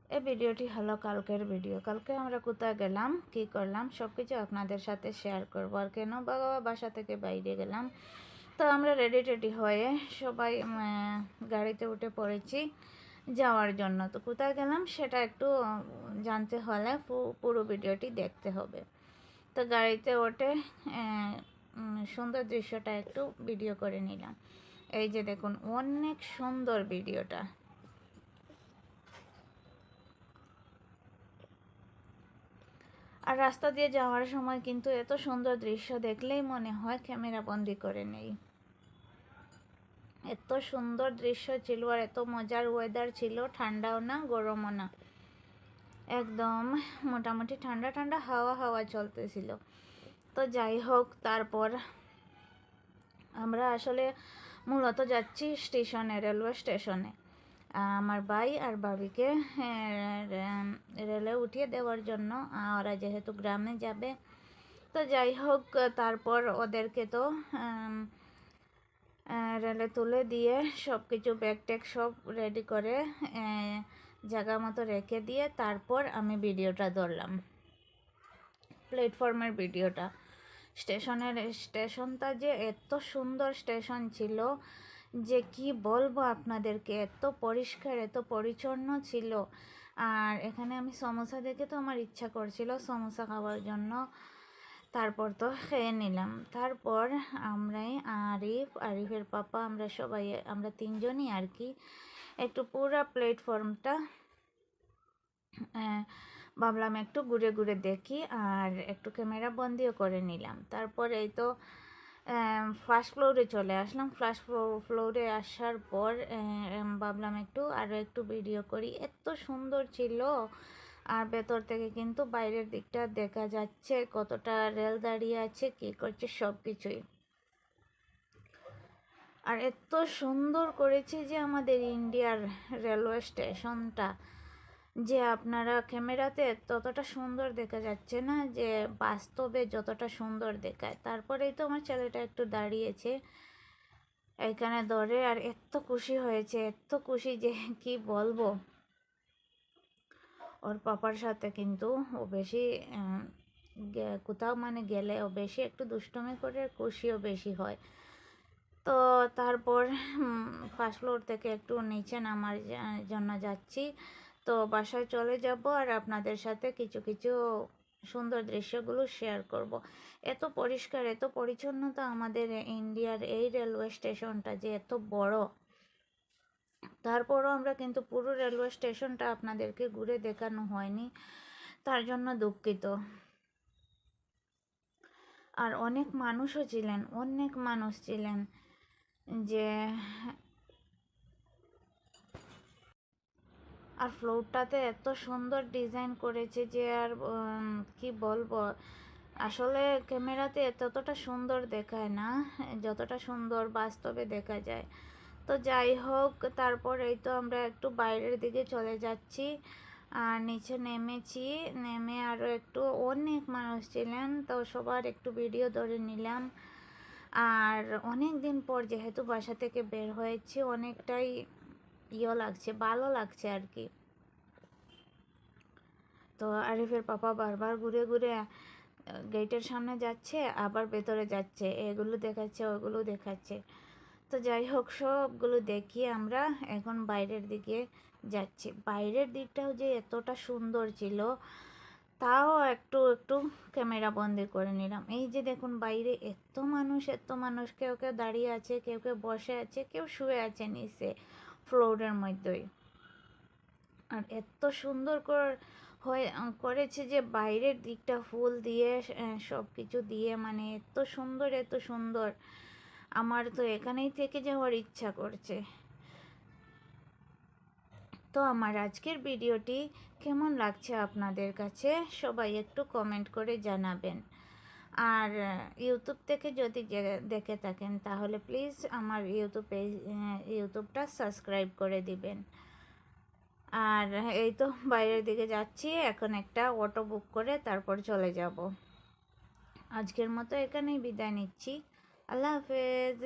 এই ভিডিওটি হলো কালকের ভিডিও। কালকে আমরা কোথায় গেলাম, কি করলাম, সব কিছু আপনাদের সাথে শেয়ার করব। আর কেন বাসা থেকে বাইরে গেলাম, তো আমরা রেডি টেডি হয়ে সবাই গাড়িতে উঠে পড়েছি যাওয়ার জন্য। তো কোথায় গেলাম সেটা একটু জানতে হলে পুরো ভিডিওটি দেখতে হবে। তো গাড়িতে ওঠে সুন্দর দৃশ্যটা একটু ভিডিও করে নিলাম। এই যে দেখুন, অনেক সুন্দর ভিডিওটা। আর রাস্তা দিয়ে যাওয়ার সময় কিন্তু এত সুন্দর দৃশ্য দেখলেই মনে হয় ক্যামেরা বন্দি করে নেই। এত সুন্দর দৃশ্য ছিল আর এত মজার ওয়েদার ছিল, ঠান্ডাও না গরমও না, একদম মোটামুটি ঠান্ডা ঠান্ডা হাওয়া চলতেছিল। তো যাই হোক, তারপর আমরা আসলে মূলত যাচ্ছি স্টেশনে, রেলওয়ে স্টেশনে। আমার ভাই আর ভাবিকে রেলে উঠিয়ে দেওয়ার জন্য। ওরা যেহেতু গ্রামে যাবে, তো যাই হোক, তারপর ওদেরকে তো রেলে তুলে দিয়ে সব কিছু ব্যাগ ট্যাগ সব রেডি করে জায়গা মতো রেখে দিয়ে তারপর আমি ভিডিওটা ধরলাম, প্ল্যাটফর্মের ভিডিওটা। স্টেশনটা যে এত সুন্দর স্টেশন ছিল যে কি বলবো আপনাদেরকে, এত পরিষ্কার এত পরিচ্ছন্ন ছিল। আর এখানে আমি সমোসা দেখে তো আমার ইচ্ছা করছিল সমোসা খাওয়ার জন্য। তারপর তো খেয়ে নিলাম। তারপর আমরাই আরিফের পাপা, আমরা সবাই, আমরা তিনজনই আর কি, একটু পুরো প্ল্যাটফর্মটা ভাবলাম একটু ঘুরে ঘুরে দেখি আর একটু ক্যামেরা বন্দিও করে নিলাম। তারপর এই তো ফার্স্ট ফ্লোরে চলে আসলাম। ফার্স্ট ফ্লোরে আসার পর ভাবলাম আরও একটু ভিডিও করি। এত সুন্দর ছিল। আর ভেতর থেকে কিন্তু বাইরের দিকটা দেখা যাচ্ছে, কতটা রেল দাঁড়িয়ে আছে, কী করছে, সব কিছুই। আর এত সুন্দর করেছে যে আমাদের ইন্ডিয়ার রেলওয়ে স্টেশনটা, যে আপনারা ক্যামেরাতে ততটা সুন্দর দেখা যাচ্ছে না, যে বাস্তবে যতটা সুন্দর দেখায়। তারপরেই তো আমার ছেলেটা একটু দাঁড়িয়েছে এখানে ধরে, আর এত খুশি হয়েছে, এত খুশি যে কি বলবো। ওর পাপার সাথে কিন্তু ও বেশি কোথাও গেলে ও বেশি একটু দুষ্টুমি করে, খুশিও বেশি হয়। তো তারপর ফার্স্ট ফ্লোর থেকে একটু নিচে নামার জন্য যাচ্ছি। তো বাসায় চলে যাব আর আপনাদের সাথে কিছু কিছু সুন্দর দৃশ্যগুলো শেয়ার করব। এত পরিষ্কার এত পরিচ্ছন্নতা আমাদের ইন্ডিয়ার এই রেলওয়ে স্টেশনটা, যে এত বড়। তারপরও আমরা কিন্তু পুরো রেলওয়ে স্টেশনটা আপনাদেরকে ঘুরে দেখানো হয়নি, তার জন্য দুঃখিত। আর অনেক মানুষও ছিলেন, অনেক মানুষ ছিলেন, যে আর ফ্লোরটাতে এত সুন্দর ডিজাইন করেছে যে আর কি বলবো। আসলে ক্যামেরাতে ততটা সুন্দর দেখায় না যতটা সুন্দর বাস্তবে দেখা যায়। তো যাই হোক, তারপর এই তো আমরা একটু বাইরের দিকে চলে যাচ্ছি। আর নিচে নেমেছি, নেমে আরও একটু অনেক মানুষ ছিলেন, তো সবার একটু ভিডিও ধরে নিলাম। আর অনেক দিন পর যেহেতু বাসা থেকে বের হয়েছি, অনেকটাই লাগছে, ভালো লাগছে আর কি। তো আরিফের পাপা বারবার ঘুরে ঘুরে গেটের সামনে যাচ্ছে, আবার ভেতরে যাচ্ছে, এগুলো দেখাচ্ছে ওগুলো দেখাচ্ছে। তো যাই হোক, সবগুলো দেখিয়ে আমরা এখন বাইরের দিকে যাচ্ছি। বাইরের দিকটাও যে এতটা সুন্দর ছিল, তাও একটু একটু ক্যামেরা বন্দি করে নিলাম। এই যে দেখুন, বাইরে এত মানুষ এত মানুষ, কেউ কেউ দাঁড়িয়ে আছে, কেউ কেউ বসে আছে, কেউ শুয়ে আছে নিচে ফ্লোরের মধ্যেই। আর এত সুন্দর করেছে যে বাইরের দিকটা ফুল দিয়ে সব কিছু দিয়ে, এত সুন্দর এত সুন্দর, আমার তো এখানেই থেকে যাওয়ার ইচ্ছা করছে। তো আমার আজকের ভিডিওটি কেমন লাগছে আপনাদের কাছে, সবাই একটু কমেন্ট করে জানাবেন। আর ইউটিউব থেকে যদি দেখে থাকেন তাহলে প্লিজ আমার ইউটিউবটা সাবস্ক্রাইব করে দিবেন। আর এই তো বাইরের দিকে যাচ্ছি, এখন একটা অটো বুক করে তারপর চলে যাব। আজকের মতো এখানেই বিদায় নিচ্ছি। আল্লাহ হাফেজ।